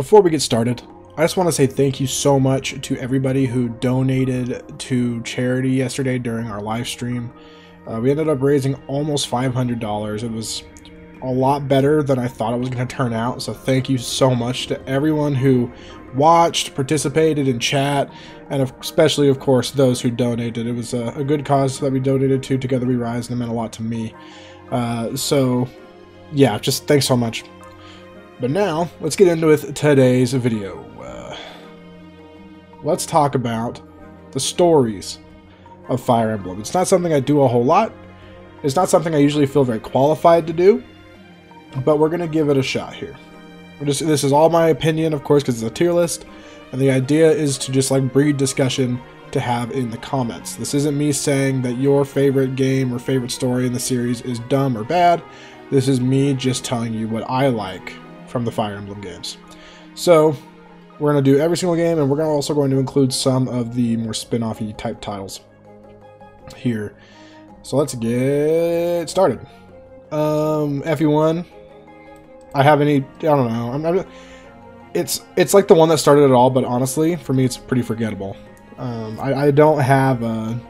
Before we get started, I just want to say thank you so much to everybody who donated to charity yesterday during our live stream. We ended up raising almost $500. It was a lot better than I thought it was going to turn out, so thank you so much to everyone who watched, participated in chat, and especially, of course, those who donated. It was a good cause that we donated to. Together We Rise, and it meant a lot to me. So, yeah, just thanks so much. But now, let's get into today's video. Let's talk about the stories of Fire Emblem. It's not something I do a whole lot. It's not something I usually feel very qualified to do, but we're going to give it a shot here. This is all my opinion, of course, because it's a tier list, and the idea is to just like breed discussion to have in the comments. This isn't me saying that your favorite game or favorite story in the series is dumb or bad. This is me just telling you what I like from the Fire Emblem games. So we're going to do every single game, and we're also going to include some of the more spin-off-y type titles here. So let's get started. FE1. I don't know. It's like the one that started it all, but honestly, for me, it's pretty forgettable. I don't have a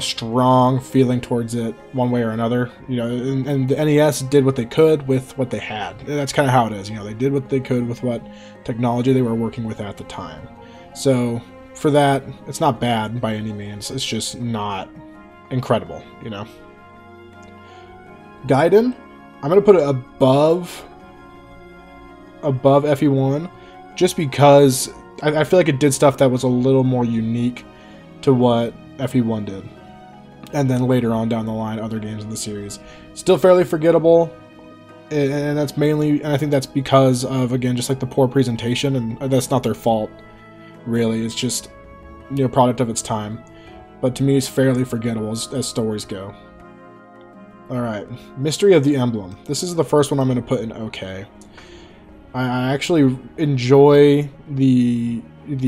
strong feeling towards it one way or another. You know, and the NES did what they could with what they had. That's kind of how it is. You know, they did what they could with what technology they were working with at the time. So for that, it's not bad by any means. It's just not incredible, you know. Gaiden, I'm going to put it above FE1 just because I feel like it did stuff that was a little more unique to what FE1 did. And then later on down the line, other games in the series. Still fairly forgettable, and that's mainly, and I think that's because of, again, just like the poor presentation, and that's not their fault, really. It's just, you know, product of its time. But to me, it's fairly forgettable as stories go. Alright, Mystery of the Emblem. This is the first one I'm going to put in OK. I actually enjoy the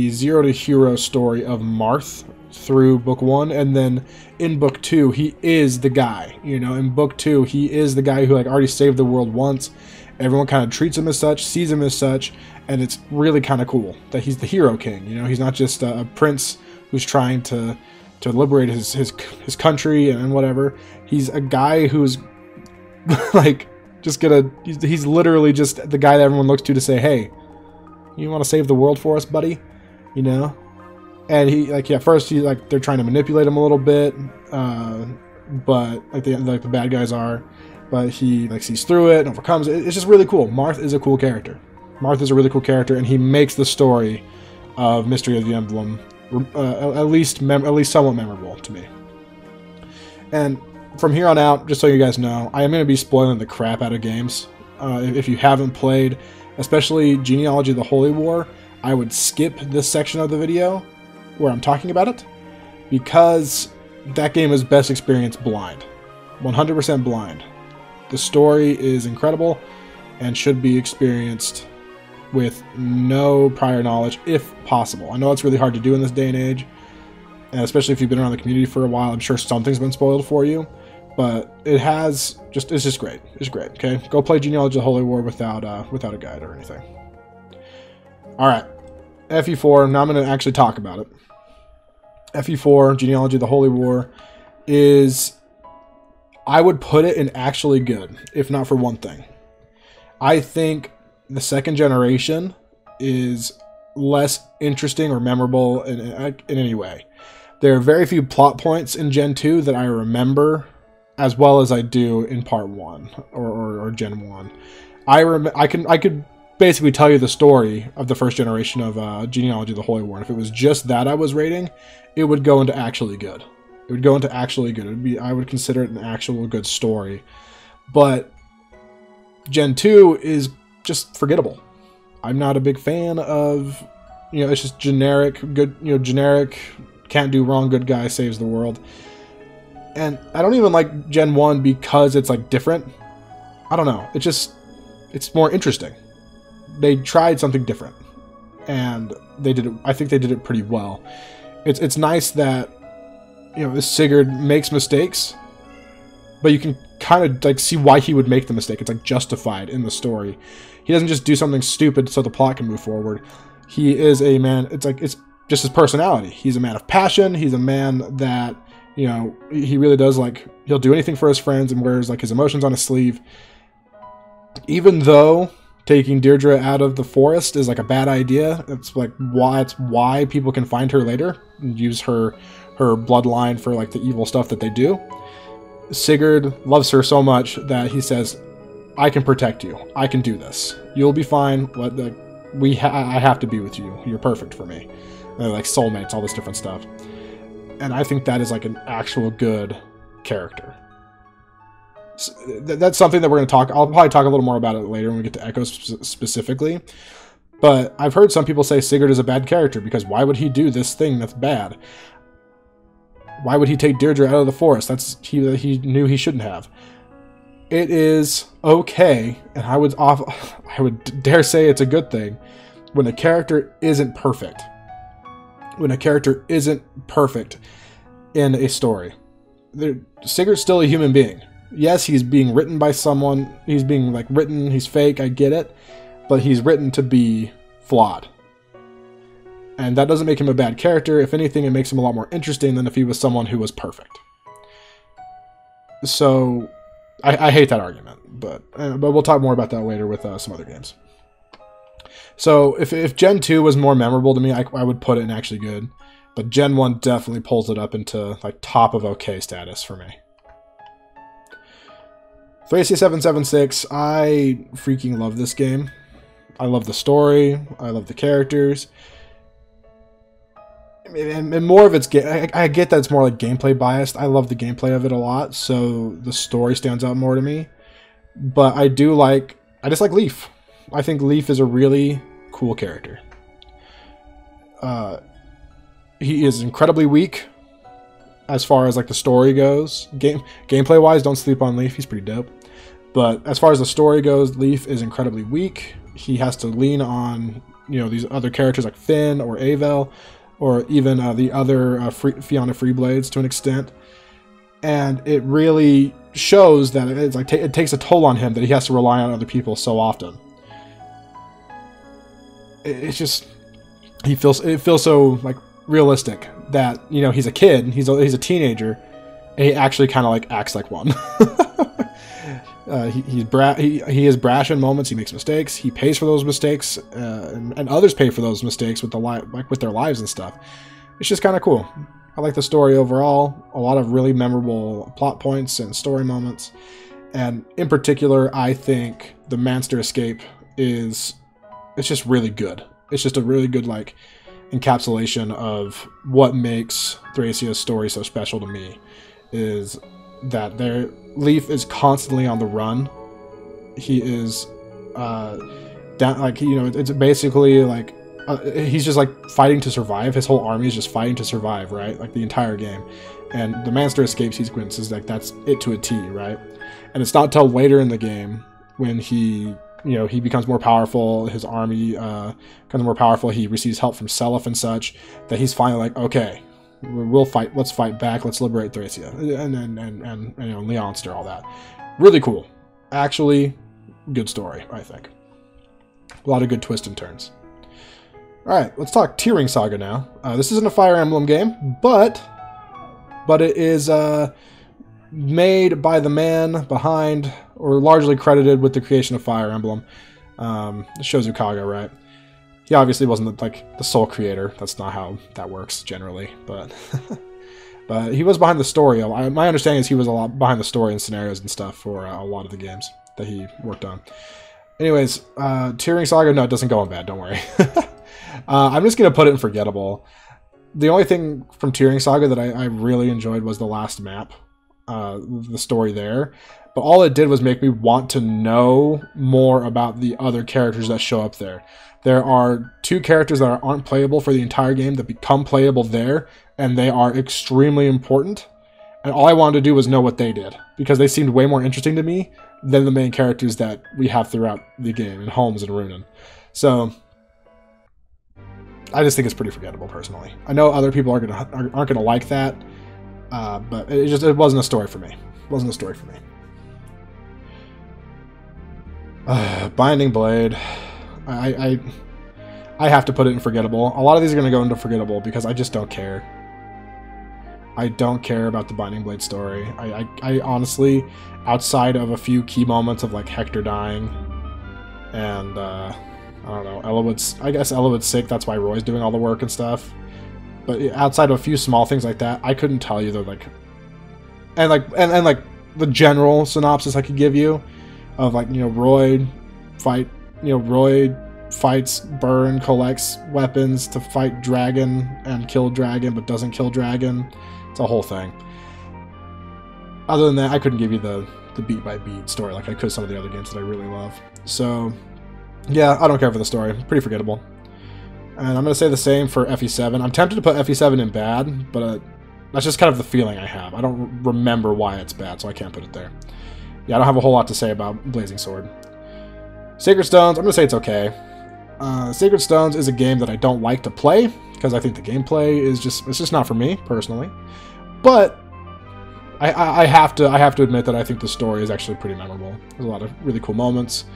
Zero to Hero story of Marth through book 1, and then in book 2 he is the guy. You know, in book 2 he is the guy who like already saved the world once. Everyone kind of treats him as such, sees him as such, and it's really kind of cool that he's the hero king. You know, he's not just a prince who's trying to liberate his country and whatever. He's a guy who's like just he's literally just the guy that everyone looks to say, hey, you want to save the world for us, buddy? You know? And he, like, yeah, first he's like, they're trying to manipulate him a little bit, but like the bad guys are, but he like sees through it and overcomes it. It's just really cool. Marth is a cool character. Marth is a really cool character, and he makes the story of Mystery of the Emblem at least somewhat memorable to me. And from here on out, just so you guys know, I am going to be spoiling the crap out of games. If you haven't played, especially Genealogy: The Holy War, I would skip this section of the video where I'm talking about it, because that game is best experienced blind. 100% blind. The story is incredible and should be experienced with no prior knowledge, if possible. I know it's really hard to do in this day and age, and especially if you've been around the community for a while. I'm sure something's been spoiled for you, but it's just great. It's great. Okay, go play Genealogy: The Holy War without a guide or anything. All right, FE4. Now I'm going to actually talk about it. FE4, Genealogy: The Holy War, is, I would put it in actually good, if not for one thing. I think the second generation is less interesting or memorable in any way. There are very few plot points in Gen 2 that I remember as well as I do in Part 1 or Gen 1. I could basically tell you the story of the first generation of Genealogy: The Holy War. And if it was just that I was rating, it would go into actually good. It would go into actually good. I would consider it an actual good story. But Gen 2 is just forgettable. I'm not a big fan of, you know, it's just generic, good, you know, generic, can't do wrong, good guy saves the world. And I don't even like Gen 1 because it's like different. I don't know. It's more interesting. They tried something different, and they did it. I think they did it pretty well. It's nice that, you know, Sigurd makes mistakes, but you can kind of like see why he would make the mistake. It's like justified in the story. He doesn't just do something stupid so the plot can move forward. He is a man. It's like it's just his personality. He's a man of passion. He's a man that, you know, he really does like, he'll do anything for his friends and wears like his emotions on his sleeve. Even though taking Deirdre out of the forest is like a bad idea, it's like why people can find her later and use her bloodline for like the evil stuff that they do. Sigurd loves her so much that he says, I can protect you. I can do this. You'll be fine. I have to be with you. You're perfect for me. They're like soulmates, all this different stuff. And I think that is like an actual good character. So that's something that we're going to talk. I'll probably talk a little more about it later when we get to Echo specifically. But I've heard some people say Sigurd is a bad character because why would he do this thing that's bad? Why would he take Deirdre out of the forest? He knew he shouldn't have. It is okay, and I would dare say it's a good thing when a character isn't perfect. When a character isn't perfect in a story. Sigurd's still a human being. Yes, he's being written by someone. He's being like written. He's fake. I get it, but he's written to be flawed. And that doesn't make him a bad character. If anything, it makes him a lot more interesting than if he was someone who was perfect. So, I hate that argument, but we'll talk more about that later with some other games. So, if Gen 2 was more memorable to me, I would put it in actually good. But Gen 1 definitely pulls it up into like top of okay status for me. Thracia 776, I freaking love this game. I love the story. I love the characters. And more of its I get that it's more like gameplay biased. I love the gameplay of it a lot, so the story stands out more to me. But I just like Leif. I think Leif is a really cool character. He is incredibly weak as far as like the story goes. Gameplay wise, don't sleep on Leif. He's pretty dope. But as far as the story goes, Leif is incredibly weak. He has to lean on, you know, these other characters like Finn or Avel, or even the other Fianna Freeblades to an extent. And it really shows that it's like it takes a toll on him that he has to rely on other people so often. It's just it feels so like realistic that, you know, he's a kid, he's a teenager, and he actually kind of like acts like one. He is brash in moments. He makes mistakes. He pays for those mistakes, and others pay for those mistakes with their lives and stuff. It's just kind of cool. I like the story overall. A lot of really memorable plot points and story moments, and in particular, I think the Manster escape it's just really good. It's just a really good like encapsulation of what makes Thracia's story so special to me. Is that Leif is constantly on the run. He is down, like, you know, it's basically like he's just like fighting to survive. His whole army is just fighting to survive, right? Like the entire game. And the Manster escape sequence is like that's it to a T, right? And it's not till later in the game when he becomes more powerful, his army becomes more powerful, he receives help from Seliph and such, that he's finally like, okay, we'll fight. Let's fight back. Let's liberate Thracia and you know, Leonster, all that. Really cool. Actually, good story. I think a lot of good twists and turns. All right, let's talk Tearing Saga now. This isn't a Fire Emblem game, but it is made by the man behind, or largely credited with the creation of Fire Emblem, Shozu Kaga, right? He obviously wasn't like the sole creator. That's not how that works generally, but but he was behind the story. My understanding is he was a lot behind the story and scenarios and stuff for a lot of the games that he worked on. Anyways, Tearing Saga, no, it doesn't go on bad. Don't worry. I'm just gonna put it in forgettable. The only thing from Tearing Saga that I really enjoyed was the last map, the story there. But all it did was make me want to know more about the other characters that show up there. There are 2 characters that aren't playable for the entire game that become playable there, and they are extremely important. And all I wanted to do was know what they did, because they seemed way more interesting to me than the main characters that we have throughout the game, in Holmes and Runen. So I just think it's pretty forgettable, personally. I know other people aren't gonna like that, but it wasn't a story for me. It wasn't a story for me. Binding Blade. I have to put it in forgettable. A lot of these are going to go into forgettable because I just don't care. I don't care about the Binding Blade story. I honestly, outside of a few key moments of like Hector dying and I don't know, I guess Elowood's sick, that's why Roy's doing all the work and stuff. But outside of a few small things like that, I couldn't tell you the the general synopsis I could give you of like, you know, Roy fights Burn, collects weapons to fight Dragon and kill Dragon, but doesn't kill Dragon. It's a whole thing. Other than that, I couldn't give you the beat by beat story like I could some of the other games that I really love. So yeah, I don't care for the story. Pretty forgettable. And I'm going to say the same for FE7. I'm tempted to put FE7 in bad, but that's just kind of the feeling I have. I don't remember why it's bad, so I can't put it there. Yeah, I don't have a whole lot to say about Blazing Sword. Sacred Stones, I'm going to say it's okay. Sacred Stones is a game that I don't like to play, because I think the gameplay is just not for me, personally. But I have to admit that I think the story is actually pretty memorable. There's a lot of really cool moments.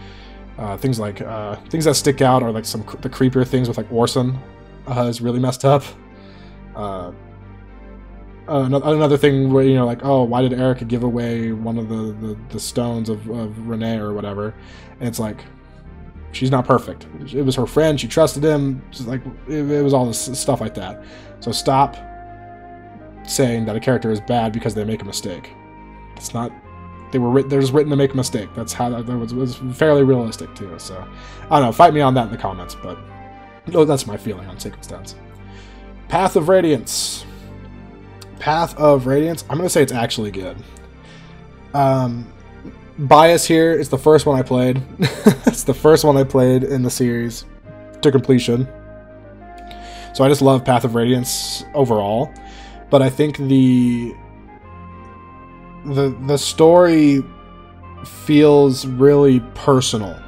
Things that stick out are like the creepier things with like Orson is really messed up. Another thing where, you know, like, oh, why did Erica give away one of the stones of Renee or whatever? And it's like, she's not perfect. It was her friend. She trusted him. Just like it was all this stuff like that. So stop saying that a character is bad because they make a mistake. It's not. They're just written to make a mistake. That's how that was fairly realistic too. So I don't know. Fight me on that in the comments. But that's my feeling on Sacred Stones. Path of Radiance. Path of Radiance. I'm gonna say it's actually good. Bias here. It's the first one I played. It's the first one I played in the series to completion. So I just love Path of Radiance overall. But I think the story feels really personal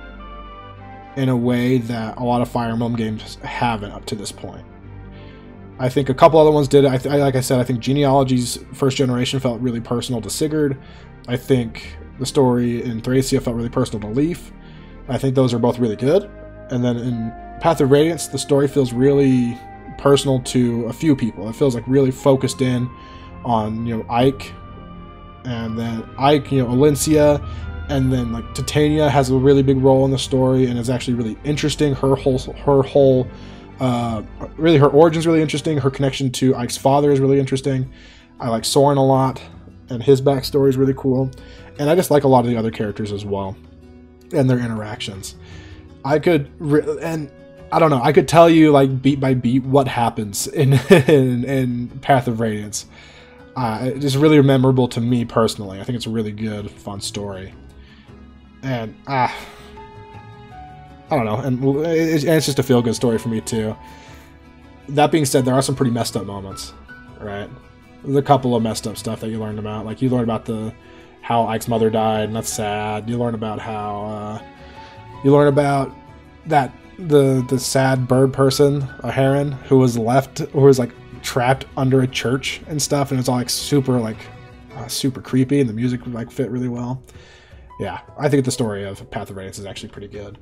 in a way that a lot of Fire Emblem games haven't up to this point. I think a couple other ones did it. Like I said, I think Genealogy's first generation felt really personal to Sigurd. I think the story in Thracia felt really personal to Leaf. I think those are both really good. And then in Path of Radiance, the story feels really personal to a few people. It feels like really focused in on, you know, Ike, and then Ike, you know, Alencia, and then like Titania has a really big role in the story and is actually really interesting. Her whole really her origin's really interesting. Her connection to Ike's father is really interesting. I like Soren a lot, and his backstory is really cool. And I just like a lot of the other characters as well, and their interactions. I could tell you like beat by beat what happens in Path of Radiance. It's just really memorable to me personally. I think it's a really good, fun story. And I don't know, and it's just a feel-good story for me too. That being said, there are some pretty messed up moments, right? There's a couple of messed up stuff that you learned about. Like you learn about how Ike's mother died, and that's sad. You learn about how that the sad bird person, a heron, who was like trapped under a church and stuff, and it's all like super creepy, and the music like fit really well. Yeah, I think the story of Path of Radiance is actually pretty good.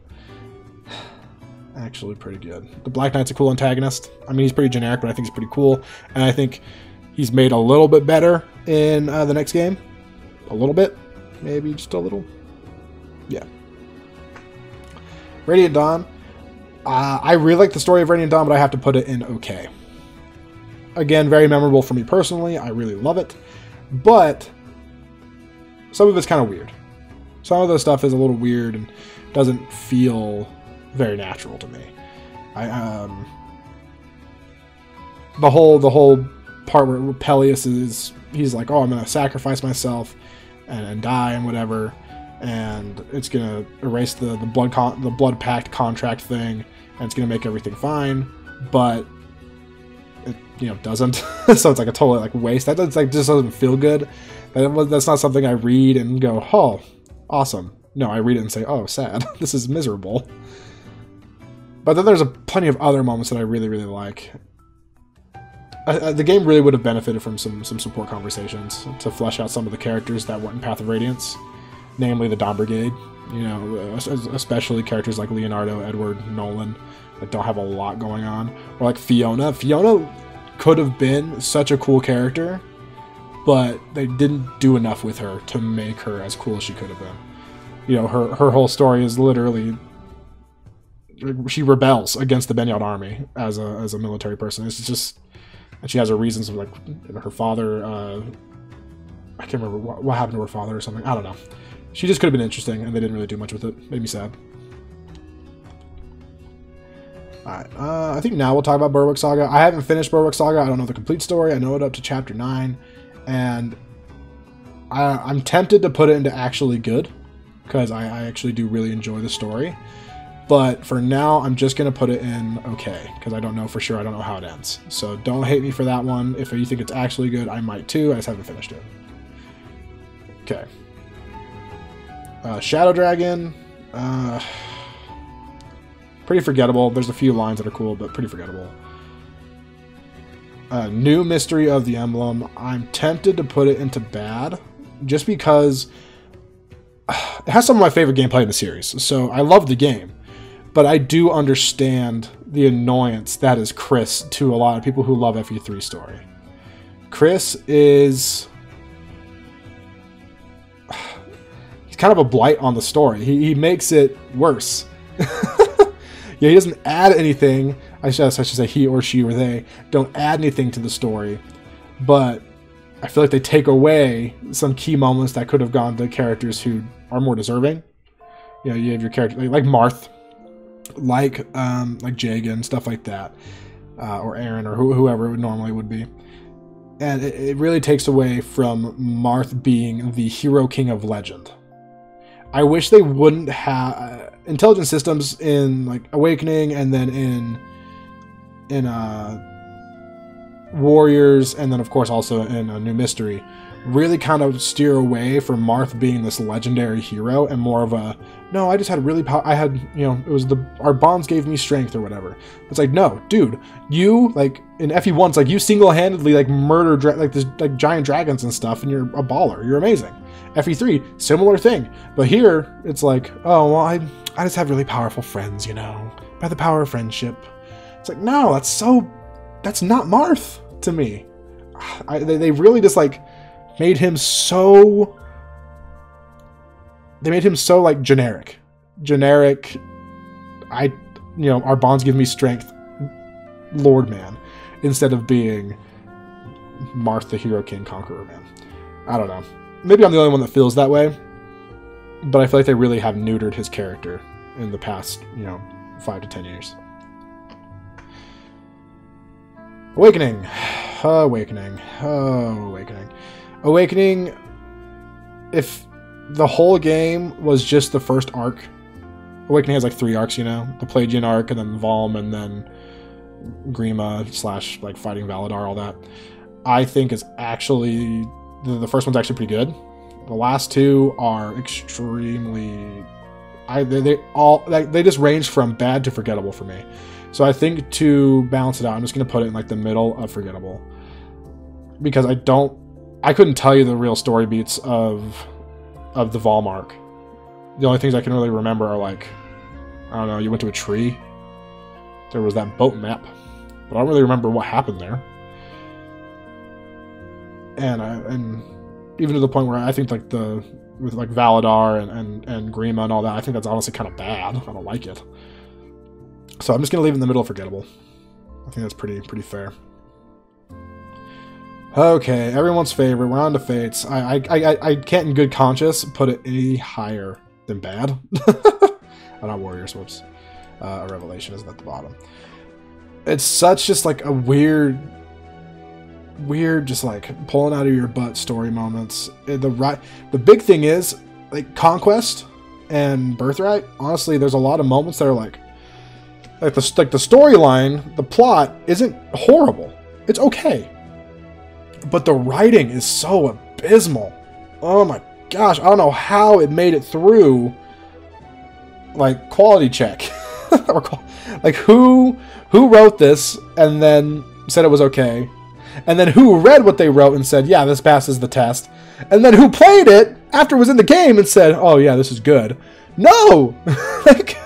Actually pretty good. The Black Knight's a cool antagonist. I mean, he's pretty generic, but I think he's pretty cool, and I think he's made a little bit better in the next game. A little bit, maybe just a little. Yeah. Radiant Dawn. I really like the story of Radiant Dawn, but I have to put it in okay. Again, very memorable for me personally. I really love it, but some of it's kind of weird. Some of the stuff is a little weird and doesn't feel very natural to me. The whole part where Peleus he's like, oh, I'm gonna sacrifice myself and die and whatever, and it's gonna erase the blood pact contract thing, and it's gonna make everything fine, but it, you know, doesn't. So it's like a total like waste. That just doesn't feel good. That's not something I read and go, oh, awesome. No, I read it and say, oh, sad. This is miserable. But then there's plenty of other moments that I really, really like. The game really would have benefited from some support conversations to flesh out some of the characters that weren't in Path of Radiance. namely the Dawn Brigade. You know, especially characters like Leonardo, Edward, Nolan, that don't have a lot going on. Or like Fiona. Fiona could have been such a cool character, but they didn't do enough with her to make her as cool as she could have been. You know, her whole story is literally she rebels against the Benyard army as a military person. It's just, and she has her reasons of like her father. I can't remember what happened to her father or something. I don't know. She just could have been interesting, and they didn't really do much with it. Made me sad. Alright, I think now we'll talk about Boardwalk Saga. I haven't finished Boardwalk Saga. I don't know the complete story. I know it up to chapter 9. And I'm tempted to put it into actually good, because I actually do really enjoy the story. But for now, I'm just going to put it in okay, because I don't know for sure. I don't know how it ends. So don't hate me for that one. If you think it's actually good, I might too. I just haven't finished it. Okay. Shadow Dragon. Pretty forgettable. There's a few lines that are cool, but pretty forgettable. New Mystery of the Emblem. I'm tempted to put it into bad, just because it has some of my favorite gameplay in the series. So I love the game, but I do understand the annoyance that is Chris to a lot of people who love FE3 story. Chris is... he's kind of a blight on the story. He makes it worse. Yeah, he doesn't add anything. I should say he or she or they don't add anything to the story, but I feel like they take away some key moments that could have gone to characters who are more deserving. You know, you have your character like Marth, like Jagan, stuff like that, or Aaron, or whoever it normally would be. And it really takes away from Marth being the hero king of legend. I wish they wouldn't have intelligent systems in like Awakening, and then in Warriors, and then of course also in a New Mystery, really kind of steer away from Marth being this legendary hero and more of a, no, I just had really I had, you know, it was our bonds gave me strength or whatever. It's like, no, dude, you, like in FE1, it's like you single-handedly like murder like giant dragons and stuff, and you're a baller, you're amazing. FE3, similar thing, but here it's like, oh well, I just have really powerful friends, you know, by the power of friendship. It's like, no, that's not Marth to me. They really just like made him so. They made him so like generic. You know, our bonds give me strength, Lord man, instead of being Marth the hero king conqueror man. I don't know. Maybe I'm the only one that feels that way, but I feel like they really have neutered his character in the past, you know, 5 to 10 years. Awakening. Awakening, if the whole game was just the first arc, Awakening has like 3 arcs, you know? The Pelagian arc, and then Valm, and then Grima / like fighting Valadar, all that. I think it's actually... The first one's actually pretty good. The last 2 are extremely... They just range from bad to forgettable for me. So I think to balance it out, I'm just going to put it in like the middle of forgettable. Because I couldn't tell you the real story beats of the Valm arc. The only things I can really remember are like, I don't know, you went to a tree. There was that boat map. But I don't really remember what happened there. And even to the point where I think like with like Valadar and Grima and all that, I think that's honestly kind of bad. I don't like it. So I'm just gonna leave it in the middle of forgettable. I think that's pretty fair. Okay, everyone's favorite. We're on to Fates. I can't in good conscience put it any higher than bad. Oh, not Warriors, whoops. A Revelation is at the bottom. It's such just like a weird just like pulling out of your butt story moments. The big thing is like Conquest and Birthright. Honestly, there's a lot of moments that are like the storyline, the plot isn't horrible. It's okay, but the writing is so abysmal. Oh my gosh, I don't know how it made it through like quality check. Like who wrote this and then said it was okay, and then who read what they wrote and said, yeah, this passes the test, and then who played it after it was in the game and said, oh yeah, this is good. No! Like,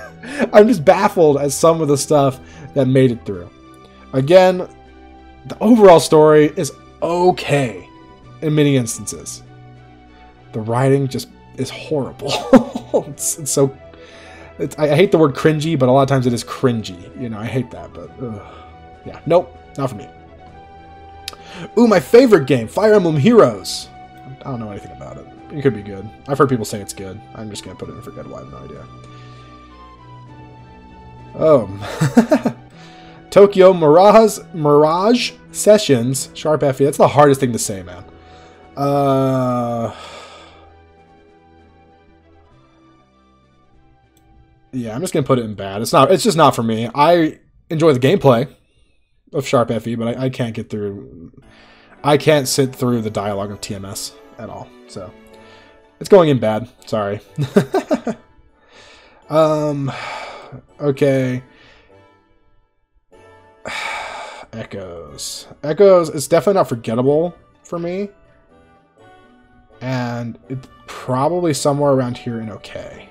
I'm just baffled at some of the stuff that made it through. Again, the overall story is okay in many instances. The writing just is horrible. it's so... I hate the word cringy, but a lot of times it is cringy. You know, I hate that, but... yeah, nope, not for me. Ooh, my favorite game, Fire Emblem Heroes. I don't know anything about it. It could be good. I've heard people say it's good. I'm just going to put it in forgettable. I have no idea. Oh. Tokyo Mirage Sessions. Sharp FE. That's the hardest thing to say, man. Yeah, I'm just going to put it in bad. It's just not for me. I enjoy the gameplay of Sharp FE, but I can't get through... I can't sit through the dialogue of TMS at all. So, it's going in bad. Sorry. Okay. Echoes. Echoes is definitely not forgettable for me. And it's probably somewhere around here in okay.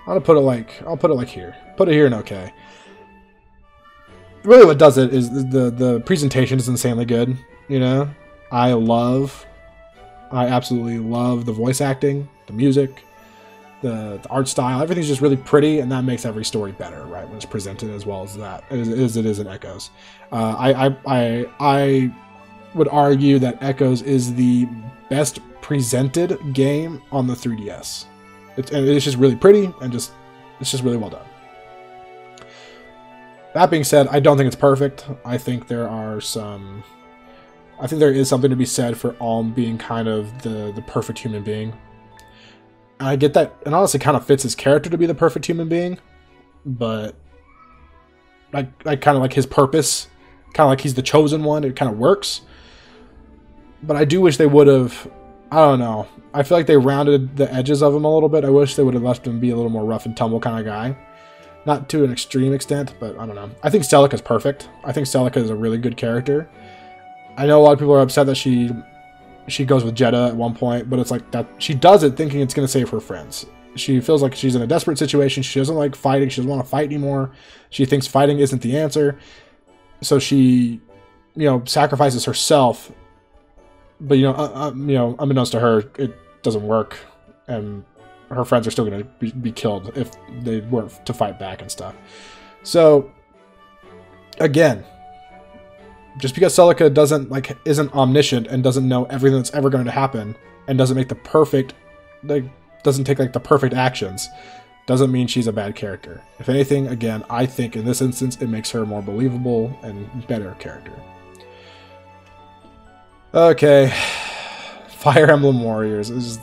I'll put it like here. Put it here in okay. Really what does it is the presentation is insanely good, you know? I absolutely love the voice acting, the music, the art style. Everything's just really pretty, and that makes every story better, right? When it's presented as well as it is in Echoes. I would argue that Echoes is the best presented game on the 3DS. It's just really pretty, and it's just really well done. That being said, I don't think it's perfect. I think there is something to be said for Alm being kind of the perfect human being. And I get that, and honestly kind of fits his character to be the perfect human being, but I kind of like his purpose, kind of like he's the chosen one, it kind of works. But I do wish they would have, I don't know, I feel like they rounded the edges of him a little bit. I wish they would have left him be a little more rough and tumble kind of guy. Not to an extreme extent, but I don't know. I think Celica's perfect. I think Celica is a really good character. I know a lot of people are upset that she goes with Jeddah at one point, but it's like that she does it thinking it's going to save her friends. She feels like she's in a desperate situation. She doesn't like fighting. She doesn't want to fight anymore. She thinks fighting isn't the answer. So she, sacrifices herself. But, unbeknownst to her, it doesn't work. And her friends are still going to be killed if they were to fight back and stuff. So, again, just because Celica isn't omniscient and doesn't know everything that's ever going to happen and doesn't make doesn't take the perfect actions, doesn't mean she's a bad character. If anything, again, I think in this instance it makes her a more believable and better character. Okay, Fire Emblem Warriors. It's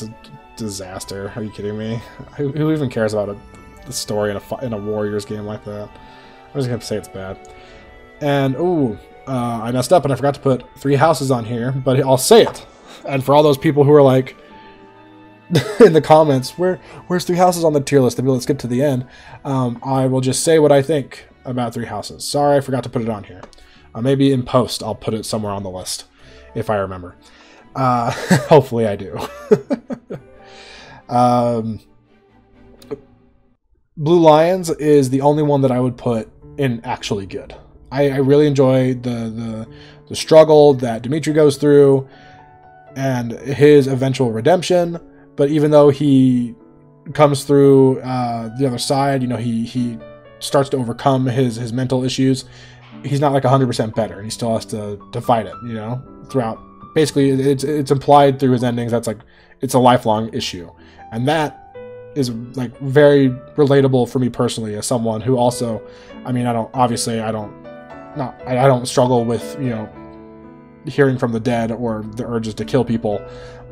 a disaster. Are you kidding me? Who even cares about the story in a Warriors game like that? I'm just gonna say it's bad. And I messed up and I forgot to put 3 houses on here, but I'll say it. And for all those people who are like in the comments, where's 3 houses on the tier list? Let's get to the end. I will just say what I think about 3 houses. Sorry, I forgot to put it on here. Maybe in post I'll put it somewhere on the list if I remember. Hopefully I do. Blue Lions is the only one that I would put in actually good. I really enjoy the struggle that Dimitri goes through and his eventual redemption. But even though he comes through the other side, he starts to overcome his mental issues. He's not 100% better, and he still has to fight it, throughout. Basically, it's implied through his endings that's it's a lifelong issue, and that is very relatable for me personally as someone who also, I don't struggle with hearing from the dead or the urges to kill people,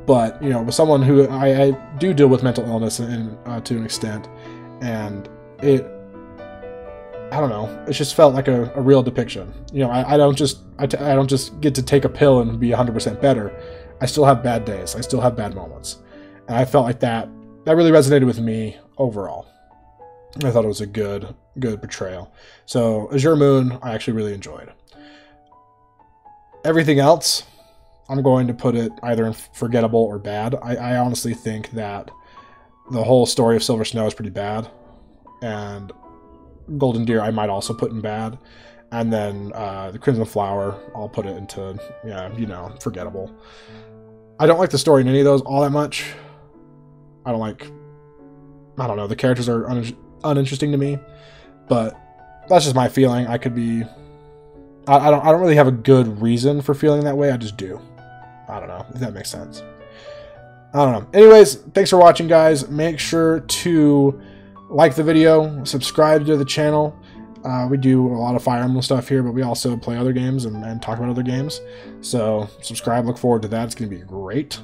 but with someone who I do deal with mental illness to an extent, and I don't know. It just felt like a real depiction. I don't just get to take a pill and be 100% better. I still have bad days. I still have bad moments, and I felt like that really resonated with me overall. I thought it was a good portrayal. So Azure Moon, I actually really enjoyed. Everything else, I'm going to put it either in forgettable or bad. I honestly think that the whole story of Silver Snow is pretty bad, and Golden Deer I might also put in bad, and then the Crimson Flower I'll put it into, yeah, you know, forgettable. I don't like the story in any of those all that much. I don't know, the characters are uninteresting to me, but that's just my feeling. I could be, I don't really have a good reason for feeling that way. I just do. I don't know if that makes sense. I don't know. Anyways, thanks for watching, guys. Make sure to like the video, subscribe to the channel. We do a lot of Fire Emblem stuff here, but we also play other games and talk about other games. So subscribe, look forward to that. It's going to be great.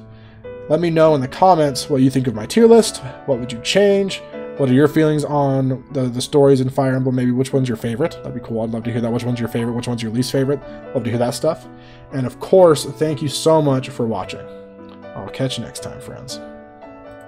Let me know in the comments what you think of my tier list. What would you change? What are your feelings on the stories in Fire Emblem? Maybe which one's your favorite? That'd be cool. I'd love to hear that. Which one's your favorite? Which one's your least favorite? Love to hear that stuff. And of course, thank you so much for watching. I'll catch you next time, friends.